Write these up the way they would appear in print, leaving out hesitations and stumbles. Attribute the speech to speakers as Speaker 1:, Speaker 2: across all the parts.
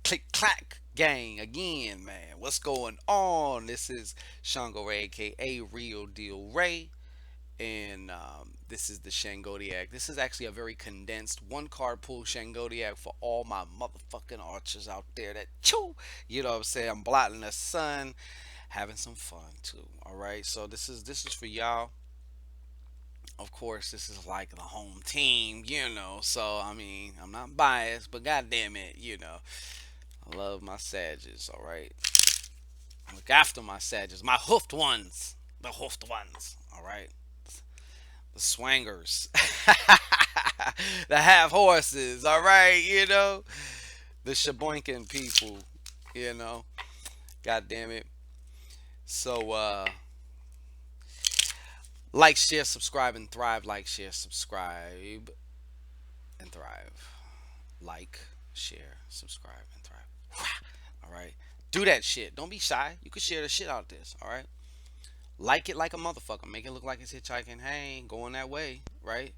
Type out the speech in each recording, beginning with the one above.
Speaker 1: Click clack gang again, man. What's going on? This is ShanGO, aka Real Deal Ray, and this is the Shangodiac. This is actually a very condensed one card pool Shangodiac for all my motherfucking archers out there that chew. You know what I'm saying? I'm blotting the sun, having some fun too. All right. So this is for y'all. Of course, this is like the home team, So I mean, I'm not biased, but goddamn it, I love my Sages, all right? Look after my Sages, my hoofed ones. The hoofed ones, all right? The swangers. The half horses, all right? The shaboinking people, you know? God damn it. So, like, share, subscribe, and thrive. Like, share, subscribe, and thrive. Like, share, subscribe, and thrive. All right? Do that shit. Don't be shy. You can share the shit out of this, all right? Like it like a motherfucker. Make it look like it's hitchhiking. Hey, going that way, right?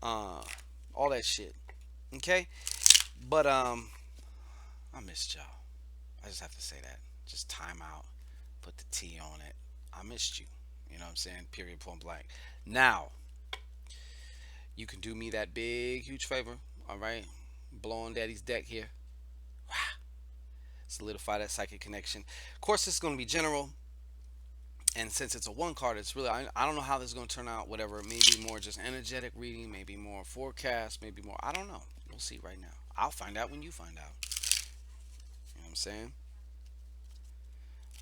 Speaker 1: Uh, all that shit. Okay, but I missed y'all. I just have to say that. Just time out. Put the T on it. I missed you. You know what I'm saying? Period. Point blank. Now you can do me that big, huge favor. All right, blow on Daddy's deck here. Solidify that psychic connection. Of course, this is going to be general. And since it's a one card, it's really I don't know how this is going to turn out. Whatever, maybe more just energetic reading, maybe more forecast, maybe more. I don't know. We'll see right now. I'll find out when you find out. You know what I'm saying?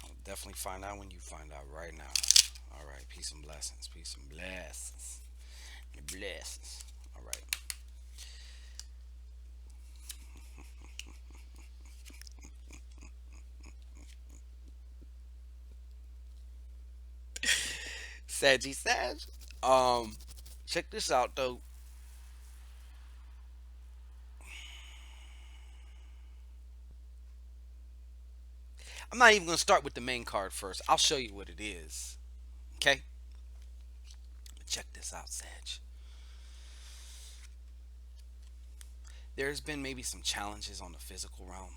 Speaker 1: I'll definitely find out when you find out right now. All right. Peace and blessings. Peace and blessings. Blessings. All right. Saggy Sag. Um, check this out though. I'm not even gonna start with the main card first. I'll show you what it is. Okay. Check this out, Sag. There's been maybe some challenges on the physical realm.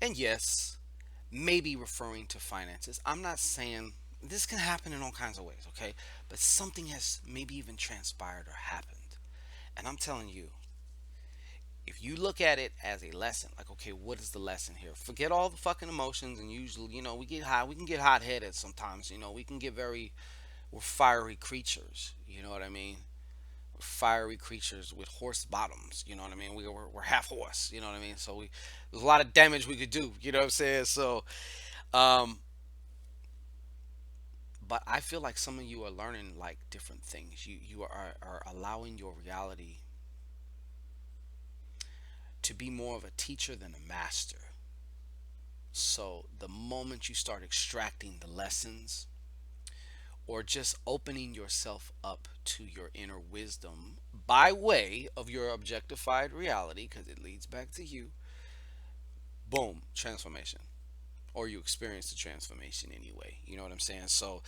Speaker 1: And yes, maybe referring to finances. I'm not saying this can happen in all kinds of ways, okay? But something has maybe even transpired or happened. And I'm telling you, if you look at it as a lesson, like, okay, what is the lesson here? Forget all the fucking emotions, and usually, we get high, we can get hot headed sometimes, we can get we're fiery creatures, you know what I mean? We're fiery creatures with horse bottoms, you know what I mean? We're half horse, you know what I mean? So there's a lot of damage we could do, you know what I'm saying? So, um, but I feel like some of you are learning like different things. You are allowing your reality to be more of a teacher than a master. So the moment you start extracting the lessons or just opening yourself up to your inner wisdom by way of your objectified reality, because it leads back to you, boom, transformation. Or you experience the transformation anyway. You know what I'm saying? So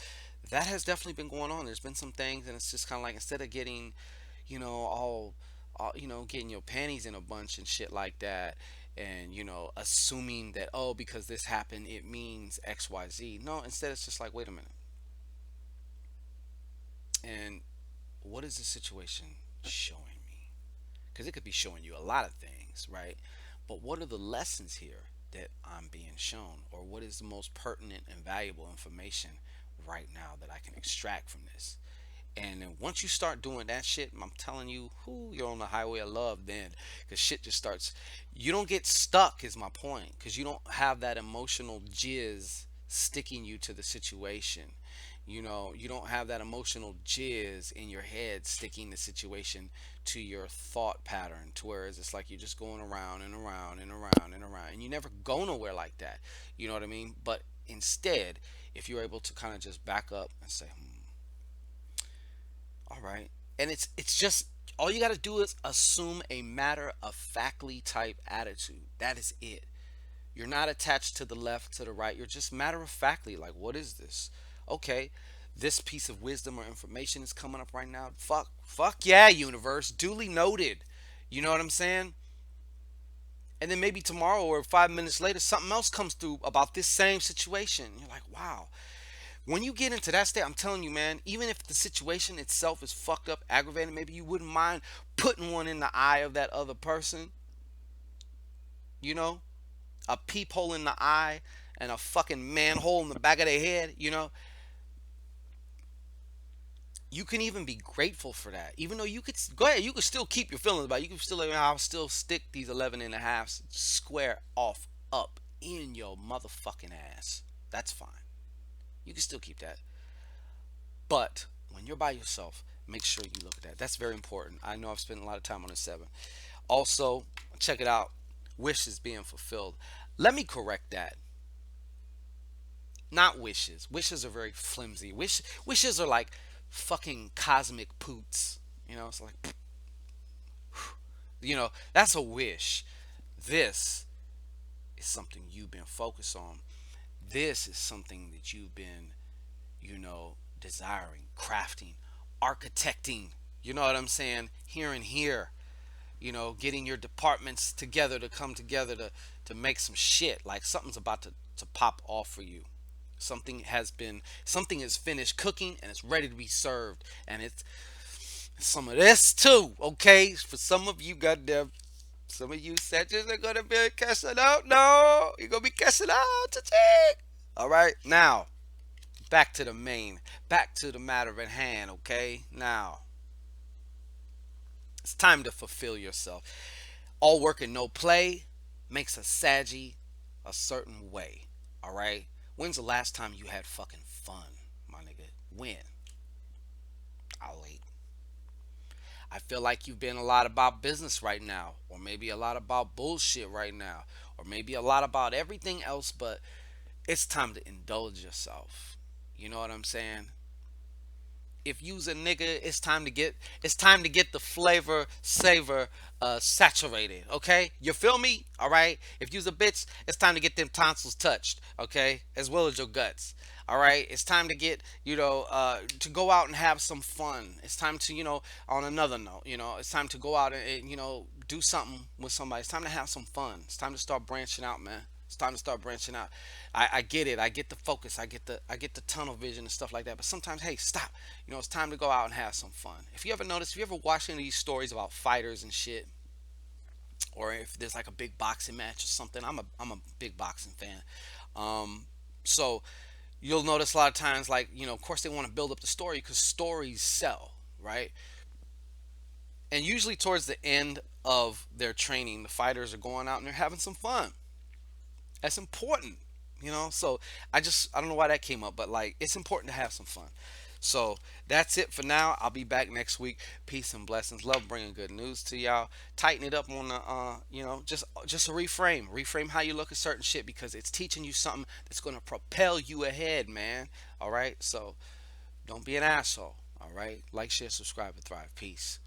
Speaker 1: that has definitely been going on. There's been some things, and it's just kind of like instead of getting, all getting your panties in a bunch and shit like that, and assuming that, oh, because this happened it means XYZ. No, instead it's just like, wait a minute, and what is the situation showing me? Because it could be showing you a lot of things, right? But what are the lessons here that I'm being shown, or what is the most pertinent and valuable information right now that I can extract from this? And then once you start doing that shit, I'm telling you, who you're on the highway of love then, because shit just starts. You don't get stuck, is my point, because you don't have that emotional jizz sticking you to the situation. You don't have that emotional jizz in your head sticking the situation to your thought pattern, to whereas it's like you're just going around and around and around and around, and you never go nowhere like that. You know what I mean? But instead, if you're able to kind of just back up and say, all right. And it's just all you got to do is assume a matter of factly type attitude. That is it. You're not attached to the left, to the right. You're just matter of factly like, what is this? Okay, this piece of wisdom or information is coming up right now. Fuck yeah, universe. Duly noted. You know what I'm saying? And then maybe tomorrow or 5 minutes later, something else comes through about this same situation. You're like, wow. When you get into that state, I'm telling you, man, even if the situation itself is fucked up, aggravating, maybe you wouldn't mind putting one in the eye of that other person, you know? A peephole in the eye and a fucking manhole in the back of their head, you can even be grateful for that. Even though you could go ahead, you could still keep your feelings about it. You can still, I'll still stick these 11 and a halves square off up in your motherfucking ass. That's fine. You can still keep that. But when you're by yourself, make sure you look at that. That's very important. I know I've spent a lot of time on the seven. Also, check it out. Wishes being fulfilled. Let me correct that. Not wishes. Wishes are very flimsy. Wishes are like fucking cosmic poots. It's like, that's a wish. This is something you've been focused on. This is something that you've been, desiring, crafting, architecting. You know what I'm saying? Here and here. Getting your departments together to come together to make some shit. Like something's about to pop off for you. Something is finished cooking and it's ready to be served. And it's some of this too, okay? For some of you, goddamn, some of you Sagittarius are gonna be cashing out. No, you're gonna be cashing out today. All right, now back to the back to the matter at hand. Okay, now it's time to fulfill yourself. All work and no play makes a Saggy a certain way. All right. When's the last time you had fucking fun, my nigga? When? I'll wait. I feel like you've been a lot about business right now, or maybe a lot about bullshit right now, or maybe a lot about everything else, but it's time to indulge yourself. You know what I'm saying? If you's a nigga, it's time to get the flavor savor saturated. Okay, you feel me? All right. If you's a bitch, it's time to get them tonsils touched. Okay, as well as your guts. All right. It's time to get to go out and have some fun. It's time to on another note, it's time to go out and do something with somebody. It's time to have some fun. It's time to start branching out, man. It's time to start branching out. I get it. I get the focus. I get the tunnel vision and stuff like that. But sometimes, hey, stop. It's time to go out and have some fun. If you ever watch any of these stories about fighters and shit, or if there's like a big boxing match or something, I'm a big boxing fan. So you'll notice a lot of times, like of course they want to build up the story because stories sell, right? And usually towards the end of their training, the fighters are going out and they're having some fun. That's important, So I don't know why that came up, but like it's important to have some fun. So that's it for now. I'll be back next week. Peace and blessings. Love bringing good news to y'all. Tighten it up on the just a reframe how you look at certain shit because it's teaching you something that's gonna propel you ahead, man. All right. So don't be an asshole. All right. Like, share, subscribe, and thrive. Peace.